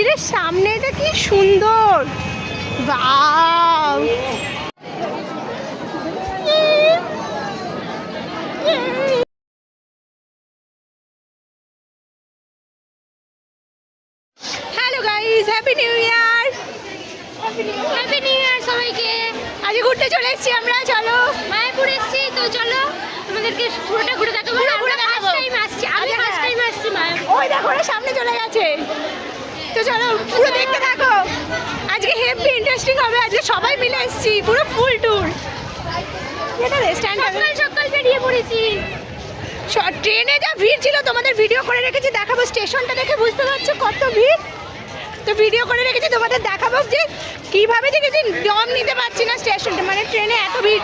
মন্দিরের সামনে এটা কি সুন্দর, wow. Hello guys, happy new year. Happy new year সবাইকে। আজ ঘুরতে চলে এসেছি আমরা, চলো মায়াপুর এসেছি, তো চলো তোমাদেরকে পুরোটা ঘুরে দেখাবো। পুরো দেখাবো। আমি ফার্স্ট টাইম আসছি মায়াপুর। ওই দেখো ওরা সামনে চলে গেছে, তো চলো পুরো দেখতে থাকো। আজকে হেভি ইন্টারেস্টিং হবে, আজকে সবাই মিলে এসেছি, পুরো ফুল ট্যুর। এটা রেস্টুরেন্ট সকাল বেরিয়ে পড়েছি। ট্রেনে যা ভিড় ছিল তোমাদের ভিডিও করে রেখেছি, দেখাবো। স্টেশনটা দেখে বুঝতে পারছো কত ভিড়, তো ভিডিও করে রেখেছি তোমাদের দেখাবো যে কীভাবে দেখেছি। দম নিতে পারছি না স্টেশনটা, মানে ট্রেনে এত ভিড়।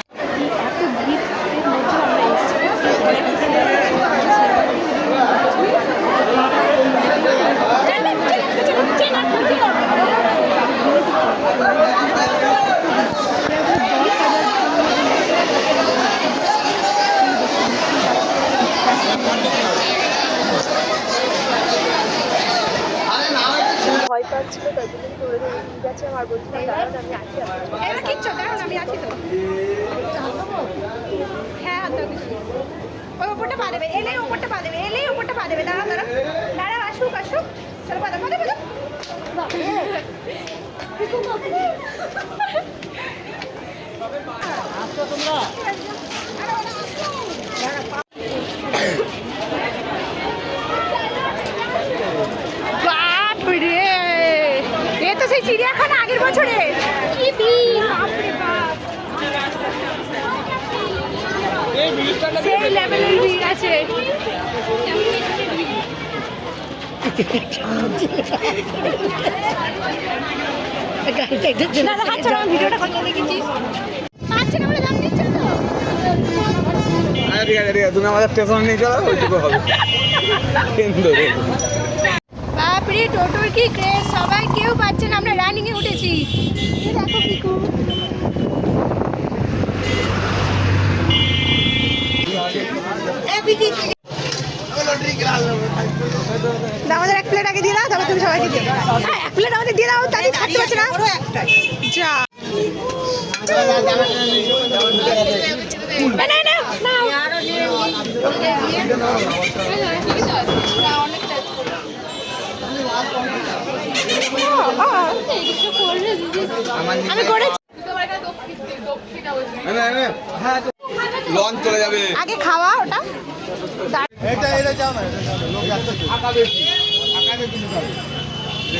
ভয় পাচ্ছিল, তাই জন্য ধরে ধরে নিয়ে গেছে। আমার বলছিলাম দাঁড়ান আমি আছি, কিচ্ছু দাঁড়ান আমি আছি তো। হ্যাঁ ওই ওপরটা পা দেবে, এলেই ওপরটা পা দেবে, এলেই ওপরটা পা দেবে। দাঁড়া দাঁড়া দাঁড়া, আসুক আসুক, চলো পা দেবো দেবো। এ তো সেই চিড়িয়াখানা আগের বছরে। কি সেই লেভেলের ভিড় আছে। ভিডিওটা করতে দেখেছিস, পাচ্ছে না বলে দাম দিচ্ছে তো। ঠিক আছে ঠিক আছে, তুমি আমাদের স্টেশন নিয়ে চলো, ওইটুকু হবে। বাপরে টোটোর কি ক্রেজ, সবাই কেউ পাচ্ছে না, আমরা রানিং এ উঠেছি। দেখো পিকু, আমাদের এক প্লেট আগে দিয়ে দাও, তারপর তুমি সবাইকে দিয়ে দাও। হ্যাঁ এক প্লেট আমাদের দিয়ে দাও, তাহলে থাকতে পারছে না। যা আমি করে লঞ্চ চলে যাবে আগে খাওয়া ওটা।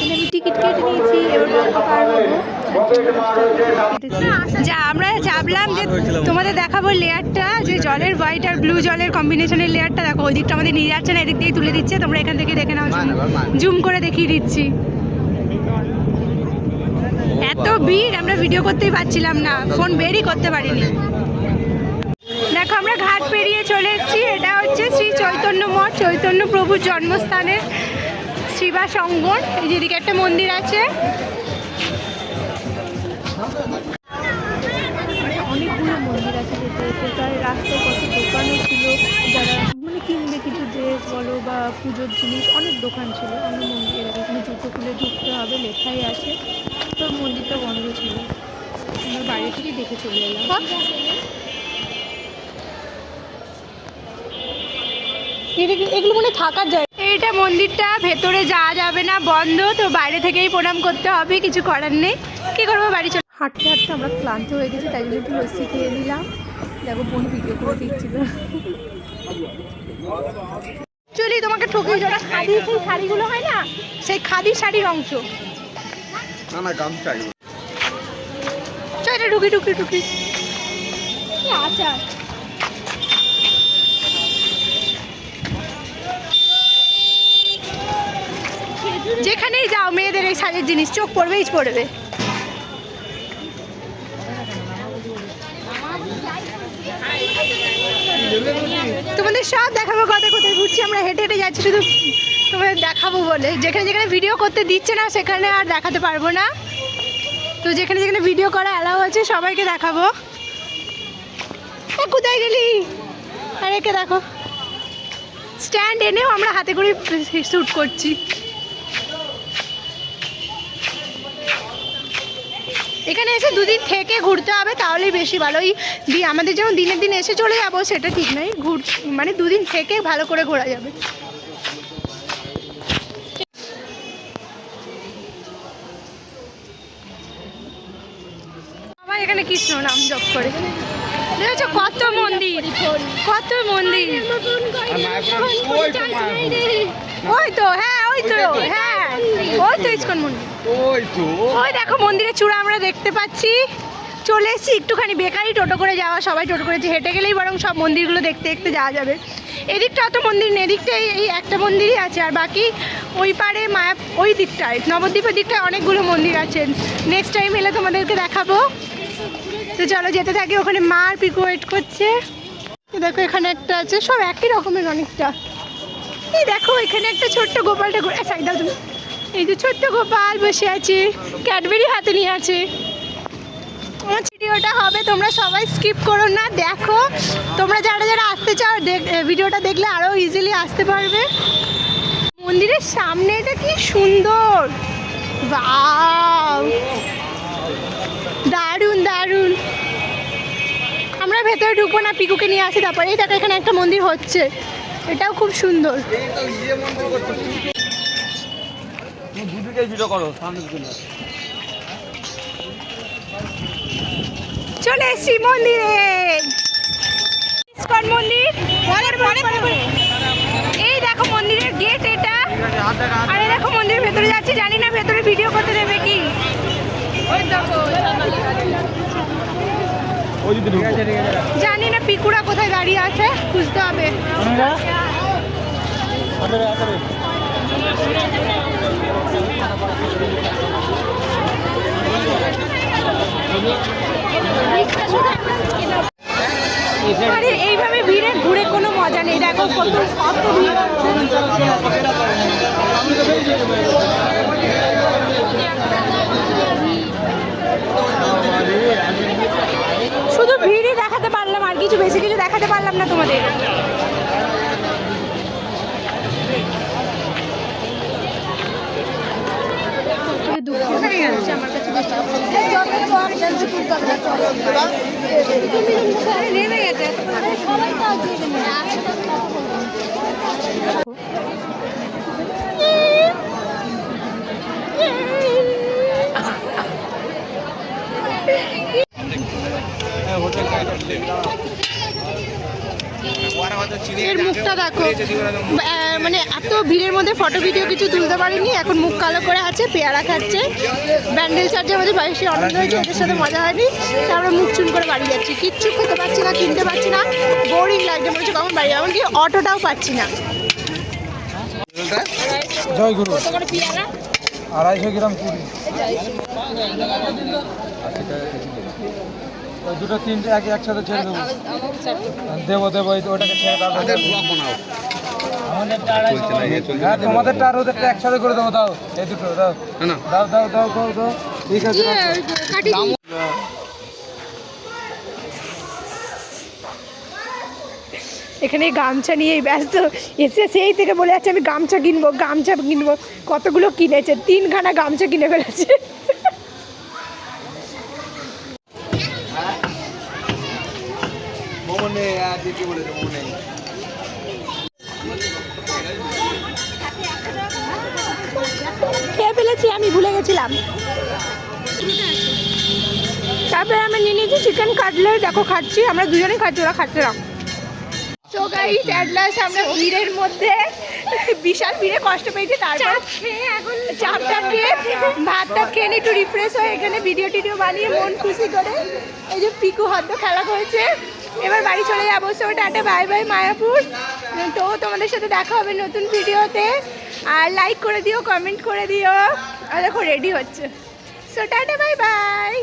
আমি টিকিট কেটে নিয়েছি, এবার বলতে পারবো। যা আমরা ভাবলাম যে তোমাদের দেখাবো লেয়ারটা, যে জলের হোয়াইট আর ব্লু জলের কম্বিনেশনের লেয়ারটা দেখো। ওই দিকটা আমাদের নিয়ে যাচ্ছে না, এদিক দিয়েই তুলে দিচ্ছে। তোমরা এখান থেকে দেখে নাও, জুম করে দেখিয়ে দিচ্ছি। এত ভিড় আমরা ভিডিও করতেই পারছিলাম না, ফোন বেরই করতে পারিনি। দেখো আমরা ঘাট পেরিয়ে চলে এসেছি। এটা হচ্ছে শ্রী চৈতন্য মঠ, চৈতন্য প্রভুর জন্মস্থানের শিবা অঙ্গন। এই যেদিকে একটা মন্দির আছে, অনেকগুলো মন্দির আছে যেতে। তার রাস্তায় কত দোকানও ছিল, যারা মানে কিনবে কিছু ড্রেস বলো বা পুজোর জিনিস, অনেক দোকান ছিল। আমরা মন্দির এখানে জুতো খুলে ঢুকতে হবে, লেখাই আছে। তো মন্দিরটা বন্ধ ছিল, আমরা বাইরে থেকে দেখে চলে এলাম। এগুলো মনে থাকার যায়। এইটা মন্দিরটা, ভেতরে যাওয়া যাবে না, বন্ধ। তো বাইরে থেকেই প্রণাম করতে হবে, কিছু করার নেই। কি করবো, বাড়ি চলে। হাঁটতে হাঁটতে আমরা ক্লান্ত হয়ে গেছি, তাই জন্য একটু লস্যি খেয়ে নিলাম। দেখো বোন ভিডিও করে দিচ্ছিল। চলি তোমাকে ঠকিয়ে, যারা খাদি সেই শাড়িগুলো হয় না, সেই খাদি শাড়ির অংশ। চল ঢুকি ঢুকি ঢুকি। আচ্ছা যেখানেই যাও মেয়েদের এই শাড়ির জিনিস চোখ পড়বেই পড়বে। তোমাদের সব দেখাবো, কোথায় কোথায় ঘুরছি আমরা, হেঁটে হেঁটে যাচ্ছি শুধু তোমাদের দেখাবো বলে। যেখানে যেখানে ভিডিও করতে দিচ্ছে না সেখানে আর দেখাতে পারবো না, তো যেখানে যেখানে ভিডিও করা অ্যালাউ আছে সবাইকে দেখাবো। কোথায় গেলি? আর একে দেখো, স্ট্যান্ড এনেও আমরা হাতে করে শ্যুট করছি। এখানে এসে দুদিন থেকে ঘুরতে হবে, তাহলেই বেশি ভালো। আমাদের যেমন দিনের দিন এসে চলে যাবো সেটা ঠিক নয়, মানে দুদিন থেকে ভালো করে ঘোরা যাবে। আমার এখানে কৃষ্ণ নাম জপ করে দেখেছো, কত মন্দির, কত মন্দির। ওই তো, হ্যাঁ ওই তো, হ্যাঁ ওই তো ইসকন মন্দির। ওই দেখো মন্দিরের চূড়া আমরা দেখতে পাচ্ছি। চলে এসেছি একটুখানি বেকারি, টোটো করে যাওয়া, সবাই টোটো করেছে, হেঁটে গেলেই বরং সব মন্দিরগুলো দেখতে দেখতে যাওয়া যাবে। এদিকটা অত মন্দির নেই, এদিকটা এই একটা মন্দিরই আছে, আর বাকি ওই পারে ওই দিকটায় নবদ্বীপের দিকটায় অনেকগুলো মন্দির আছে। নেক্সট টাইম এলে তোমাদেরকে দেখাবো। তো চলো যেতে থাকি, ওখানে মা আর পিকু ওয়েট করছে। দেখো এখানে একটা আছে, সব একই রকমের অনেকটা। এই দেখো এখানে একটা ছোট্ট গোপালটা সাইড দাও তুমি। এই যে ছোট্ট গোপাল বসে আছে, ক্যাডবেরি হাতে নিয়ে আছে। আমার ভিডিওটা হবে, তোমরা সবাই স্কিপ করো না, দেখো। তোমরা যারা যারা আসতে চাও ভিডিওটা দেখলে আরও ইজিলি আসতে পারবে। মন্দিরের সামনে এটা কি সুন্দর, ওয়াও দারুণ দারুণ। আমরা ভেতরে ঢুকবো না, পিকুকে নিয়ে আসি তারপরে। এই দেখো এখানে একটা মন্দির হচ্ছে, এটাও খুব সুন্দর। চলে এসছি মন্দিরে, ইসকন মন্দির। এই দেখো মন্দিরের গেট এটা, আর এই দেখো মন্দিরের ভেতরে যাচ্ছি, জানি না ভেতরে ভিডিও করতে দেবে কি। জানি না পিকুরা কোথায় দাঁড়িয়ে আছে, খুঁজতে হবে। আরে এইভাবে ভিড়ে ঘুরে কোনো মজা নেই, দেখো কত কত ভিড়। শুধু ভিড়ই দেখাতে পারলাম, আর কিছু বেশি কিছু দেখাতে পারলাম না তোমাদের। এর মুখটা দেখো, মানে এত ভিড়ের মধ্যে ফটো ভিডিও কিছু তুলতে পারিনি, এখন মুখ কালো করে আছে, পেয়ারা খাচ্ছে। ব্যান্ডেল চার্জের মধ্যে বেশি আনন্দ হয়েছে, এদের সাথে মজা হয়নি, তারপরে মুখ চুন করে বাড়ি যাচ্ছি। কিচ্ছু খেতে পারছি না, কিনতে পারছি না, বোরিং লাগছে, মনে হচ্ছে কখন বাড়ি, এমনকি অটোটাও পাচ্ছি না। জয়গুরু 250 গ্রাম পুরি, দুটো তিনটে একসাথে ছেড়ে দেবো দেবো ওটাকে ছেড়ে দাও। হ্যাঁ তোমাদেরটা আর ওদেরটা একসাথে করে দেবো, দাও এই দুটো দাও দাও দাও দাও দাও দাও। ঠিক আছে এখানে গামছা নিয়েই ব্যস্ত, এসে সেই থেকে বলে যাচ্ছে আমি গামছা কিনবো, গামছা কিনবো। কতগুলো কিনেছে, 3খানা গামছা কিনে ফেলেছে। খেয়ে ফেলেছি, আমি ভুলে গেছিলাম। তারপরে আমি নিয়ে নিয়েছি চিকেন কাটলেট, দেখো খাচ্ছি, আমরা দুজনেই খাচ্ছি, ওরা খাচ্ছে না। সো গাইস এট লাস্ট আমরা ভিড়ের মধ্যে, বিশাল ভিড়ে কষ্ট পেয়েছি, তারপর চাপটা খেয়ে ভাতটা খেয়ে একটু রিফ্রেশ হয়ে এখানে ভিডিও টিডিও বানিয়ে মন খুশি করে এই যে পিকু হদ্দ খেলা করেছে। এবার বাড়ি চলে যাবো। So tata bye bye Mayapur. তো তোমাদের সাথে দেখা হবে নতুন ভিডিওতে, আর লাইক করে দিও, কমেন্ট করে দিও। আর দেখো রেডি হচ্ছে। So tata bye bye.